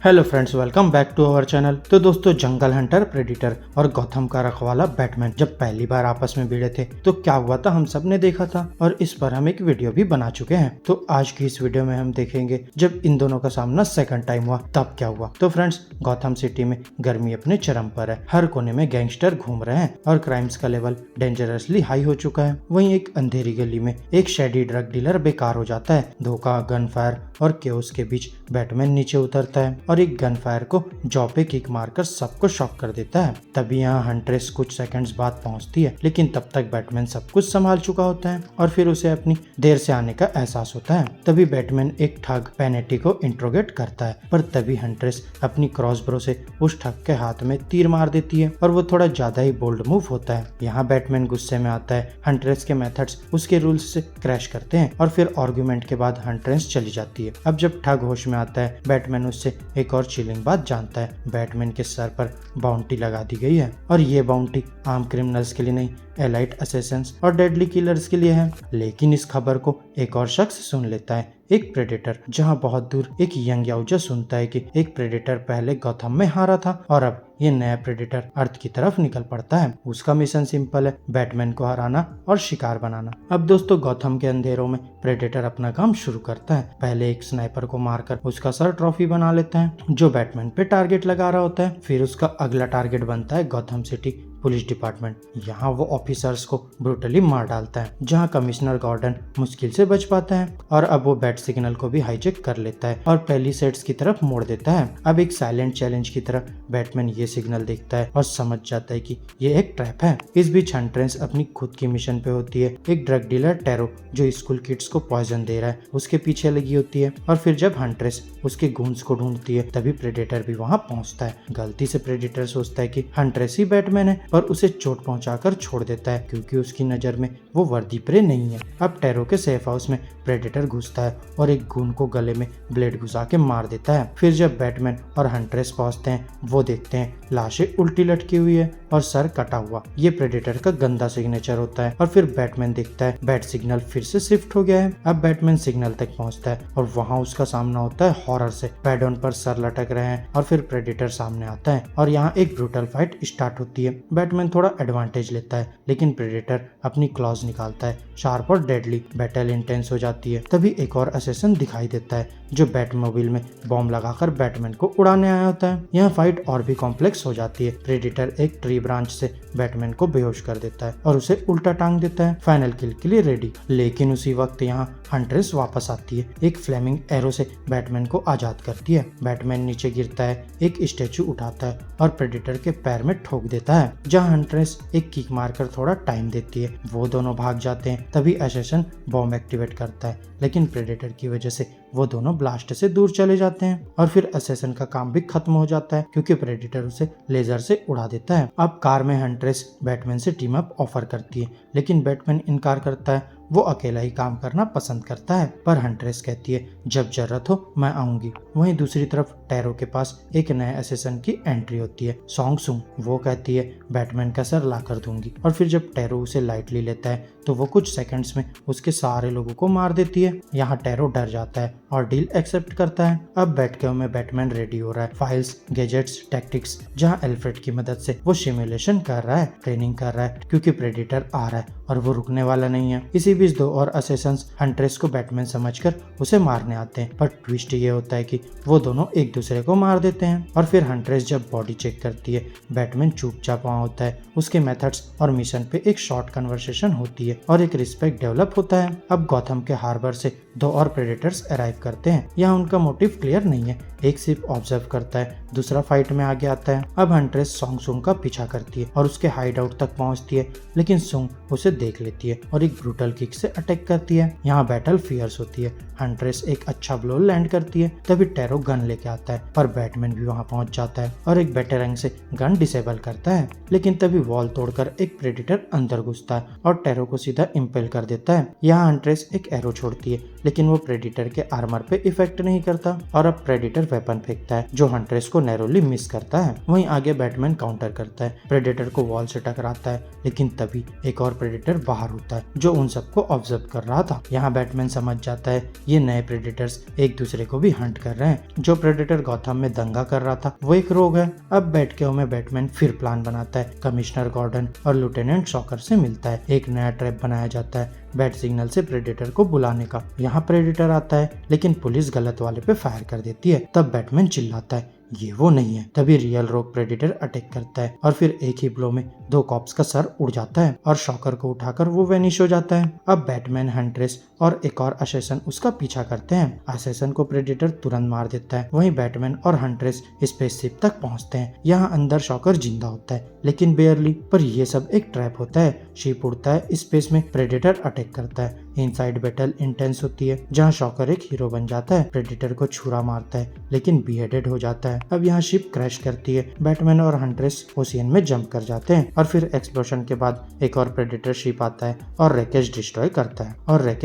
Hello friends, welcome back to our channel. तो दोस्तों, jungle hunter, predator और Gotham का रखवाला बैटमैन जब पहली बार आपस में भिड़े थे तो क्या हुआ था हम सब ने देखा था और इस पर हम एक वीडियो भी बना चुके हैं। तो आज की इस वीडियो में हम देखेंगे जब इन दोनों का सामना सेकंड टाइम हुआ तब क्या हुआ। तो फ्रेंड्स, गॉथम सिटी में गर्मी अपने चरम पर है। हर कोने में गैंगस्टर घूम रहे हैं और क्राइम्स का लेवल डेंजरसली हाई हो चुका है। वहीं एक अंधेरी गली में एक शेडी ड्रग डीलर बेकार हो जाता है। धोखा, गन फायर और केओस के बीच बैटमैन नीचे उतरता है और एक गन फायर को जॉ पे किक मारकर सबको शॉक कर देता है। तभी यहाँ हंट्रेस कुछ सेकंड्स बाद पहुंचती है, लेकिन तब तक बैटमैन सब कुछ संभाल चुका होता है और फिर उसे अपनी देर से आने का एहसास होता है। तभी बैटमैन एक ठग पेनेटी को इंट्रोगेट करता है, पर तभी हंट्रेस अपनी क्रॉसब्रो से उस ठग के हाथ में तीर मार देती है और वो थोड़ा ज्यादा ही बोल्ड मूव होता है। यहाँ बैटमैन गुस्से में आता है। हंट्रेस के मेथड्स उसके रूल्स से क्रैश करते हैं और फिर आर्गुमेंट के बाद हंट्रेस चली जाती है। अब जब ठग होश में आता है, बैटमैन उससे एक और चिलिंग बात जानता है। बैटमैन के सर पर बाउंटी लगा दी गई है और ये बाउंटी आम क्रिमिनल्स के लिए नहीं, एलाइट असेसिन्स और डेडली किलर्स के लिए है। लेकिन इस खबर को एक और शख्स सुन लेता है, एक प्रेडेटर। जहां बहुत दूर एक यंग याउजा सुनता है कि एक प्रेडेटर पहले गॉथम में हारा था और अब ये नया प्रेडेटर अर्थ की तरफ निकल पड़ता है। उसका मिशन सिंपल है, बैटमैन को हराना और शिकार बनाना। अब दोस्तों, गॉथम के अंधेरों में प्रेडेटर अपना काम शुरू करता है। पहले एक स्नाइपर को मारकर उसका सर ट्रॉफी बना लेता है जो बैटमैन पे टारगेट लगा रहा होता है। फिर उसका अगला टारगेट बनता है गॉथम सिटी पुलिस डिपार्टमेंट। यहाँ वो ऑफिसर्स को ब्रूटली मार डालता है, जहाँ कमिश्नर गॉर्डन मुश्किल से बच पाता है और अब वो बैट सिग्नल को भी हाईजेक कर लेता है और पैलिसेड्स की तरफ मोड़ देता है। अब एक साइलेंट चैलेंज की तरह बैटमैन ये सिग्नल देखता है और समझ जाता है कि ये एक ट्रैप है। इस बीच हंट्रेस अपनी खुद की मिशन पे होती है। एक ड्रग डीलर टेरो जो स्कूल किड्स को पॉइजन दे रहा है उसके पीछे लगी होती है और फिर जब हंट्रेस उसके गूंज को ढूंढती है तभी प्रेडेटर भी वहाँ पहुँचता है। गलती से प्रेडेटर सोचता है कि हंट्रेस ही बैटमैन है पर उसे चोट पहुंचाकर छोड़ देता है क्योंकि उसकी नजर में वो वर्दी प्रे नहीं है। अब टेरो के सेफ हाउस में प्रेडेटर घुसता है और एक गून को गले में ब्लेड घुसा के मार देता है। फिर जब बैटमैन और हंट्रेस पहुंचते हैं वो देखते हैं लाशें उल्टी लटकी हुई है और सर कटा हुआ। ये प्रेडेटर का गंदा सिग्नेचर होता है और फिर बैटमैन देखता है बैट सिग्नल फिर से शिफ्ट हो गया है। अब बैटमैन सिग्नल तक पहुंचता है और वहाँ उसका सामना होता है हॉरर से। पैडॉन पर सर लटक रहे हैं और फिर प्रेडेटर सामने आता है और यहाँ एक ब्रूटल फाइट स्टार्ट होती है। बैटमैन थोड़ा एडवांटेज लेता है लेकिन प्रेडेटर अपनी क्लॉज निकालता है, शार्प और डेडली। बैटल इंटेंस हो जाती है। तभी एक और असेसन दिखाई देता है जो बैटमोबाइल में बॉम्ब लगाकर बैटमैन को उड़ाने आया होता है। यह फाइट और भी कॉम्प्लेक्स हो जाती है। प्रेडेटर एक ट्री ब्रांच से बैटमैन को बेहोश कर देता है और उसे उल्टा टांग देता है, फाइनल किल के लिए रेडी। लेकिन उसी वक्त यहाँ हंट्रेस वापस आती है, एक फ्लेमिंग एरो से बैटमैन को आजाद करती है। बैटमैन नीचे गिरता है, एक स्टैचू उठाता है और प्रेडेटर के पैर में ठोक देता है, जहाँ हंट्रेस एक किक मारकर थोड़ा टाइम देती है। वो दोनों भाग जाते हैं। तभी असेसन बॉम्ब एक्टिवेट करता है लेकिन प्रेडेटर की वजह से वो दोनों ब्लास्ट से दूर चले जाते हैं और फिर असेसन का काम भी खत्म हो जाता है क्योंकि प्रेडेटर उसे लेजर से उड़ा देता है। अब कार में हंट्रेस बैटमैन से टीम अप ऑफर करती है लेकिन बैटमैन इनकार करता है। वो अकेला ही काम करना पसंद करता है पर हंट्रेस कहती है जब जरूरत हो मैं आऊंगी। वहीं दूसरी तरफ टेरो के पास एक नए असेसन की एंट्री होती है, सॉन्ग सुंग। वो कहती है बैटमैन का सर ला कर दूंगी और फिर जब टेरो उसे लाइटली लेता है तो वो कुछ सेकंड्स में उसके सारे लोगों को मार देती है। यहाँ टेरो डर जाता है और डील एक्सेप्ट करता है। अब बैटकेव में बैटमैन रेडी हो रहा है, फाइल्स, गैजेट्स, टैक्टिक्स, जहाँ एल्फ्रेड की मदद से वो सिमुलेशन कर रहा है, ट्रेनिंग कर रहा है क्योंकि प्रेडेटर आ रहा है और वो रुकने वाला नहीं है। इसी बीच दो और असेसन्स हंट्रेस को बैटमैन समझकर उसे मारने आते हैं पर ट्विस्ट ये होता है कि वो दोनों एक दूसरे को मार देते हैं। और फिर हंट्रेस जब बॉडी चेक करती है बैटमैन चुपचाप वहाँ होता है। उसके मेथड्स और मिशन पे एक शॉर्ट कन्वर्सेशन होती है और एक रिस्पेक्ट डेवलप होता है। अब गॉथम के हार्बर से दो और प्रेडेटर्स अराइव करते हैं। यहाँ उनका मोटिव क्लियर नहीं है, एक सिर्फ ऑब्जर्व करता है, दूसरा फाइट में आगे आता है। अब हंट्रेस सॉन्ग सुंग का पीछा करती है और उसके हाइड आउट तक पहुंचती है लेकिन सुंग उसे देख लेती है और एक ब्रूटल किक से अटैक करती है। यहाँ बैटल फियर्स होती है। हंट्रेस एक अच्छा ब्लो लैंड करती है। तभी टेरो गन लेके आता है पर बैटमैन भी वहाँ पहुंच जाता है और एक बेटेरंग से गन डिसेबल करता है। लेकिन तभी वॉल तोड़कर एक प्रेडेटर अंदर घुसता है और टेरो को सीधा इम्पेल कर देता है। यहाँ हंट्रेस एक एरो छोड़ती है लेकिन वो प्रेडिटर के आर्मर पे इफेक्ट नहीं करता और अब प्रेडिटर वेपन फेंकता है जो हंट्रेस को नैरोली मिस करता है। वहीं आगे बैटमैन काउंटर करता है, प्रेडिटर को वॉल से टकराता है, लेकिन तभी एक और प्रेडिटर बाहर होता है जो उन सबको ऑब्जर्व कर रहा था। यहाँ बैटमैन समझ जाता है ये नए प्रेडिटर्स एक दूसरे को भी हंट कर रहे हैं। जो प्रेडिटर गॉथम में दंगा कर रहा था वो एक रोग है। अब बैटकेव में बैटमैन फिर प्लान बनाता है, कमिश्नर गॉर्डन और लेफ्टिनेंट शॉकर से मिलता है। एक नया ट्रैप बनाया जाता है बैट सिग्नल से प्रेडिटर को बुलाने का। यहाँ प्रेडिटर आता है लेकिन पुलिस गलत वाले पे फायर कर देती है। तब बैटमैन चिल्लाता है ये वो नहीं है। तभी रियल रोग प्रेडिटर अटैक करता है और फिर एक ही ब्लो में 2 कॉप्स का सर उड़ जाता है और शॉकर को उठाकर वो वेनिश हो जाता है। अब बैटमैन, हंट्रेस और एक और असेसन उसका पीछा करते हैं। असेसन को प्रेडिटर तुरंत मार देता है। वहीं बैटमैन और हंट्रेस स्पेसशिप तक पहुंचते हैं। यहाँ अंदर शॉकर जिंदा होता है लेकिन बेयरली, पर ये सब एक ट्रैप होता है। शिप उड़ता है स्पेस में, प्रेडिटर अटैक करता है। इनसाइड बैटल इंटेंस होती है जहाँ शॉकर एक हीरो बन जाता है, प्रेडिटर को छुरा मारता है लेकिन बीहेडेड हो जाता है। अब यहाँ शिप क्रैश करती है। बैटमैन और हंट्रेस ओशियन में जंप कर जाते हैं और फिर एक्सप्लोशन के बाद एक और प्रेडिटर शिप आता है और रैकेज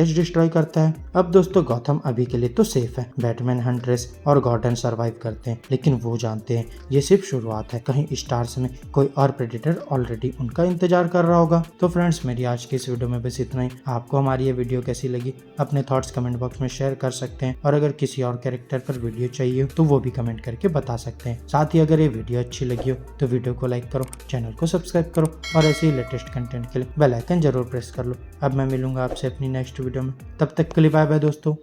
डिस्ट्रॉय करता है। अब दोस्तों गॉथम अभी के लिए तो सेफ है। बैटमैन, हंट्रेस और गॉर्डन सरवाइव करते हैं लेकिन वो जानते हैं ये सिर्फ शुरुआत है, कहीं स्टार्स में कोई और प्रेडिटर ऑलरेडी उनका इंतजार कर रहा होगा। तो फ्रेंड्स मेरी आज की इस वीडियो में बस इतना ही। आपको हमारी ये वीडियो कैसी लगी अपने थॉट्स कमेंट बॉक्स में शेयर कर सकते हैं और अगर किसी और कैरेक्टर पर वीडियो चाहिए तो वो भी कमेंट करके बता सकते हैं। साथ ही अगर ये वीडियो अच्छी लगी हो तो वीडियो को लाइक करो, चैनल को सब्सक्राइब करो और ऐसे ही लेटेस्ट कंटेंट के लिए बेल आइकन जरूर प्रेस कर लो। अब मैं मिलूंगा आपसे अपनी नेक्स्ट वीडियो में, तब तक के लिए बाय बाय दोस्तों।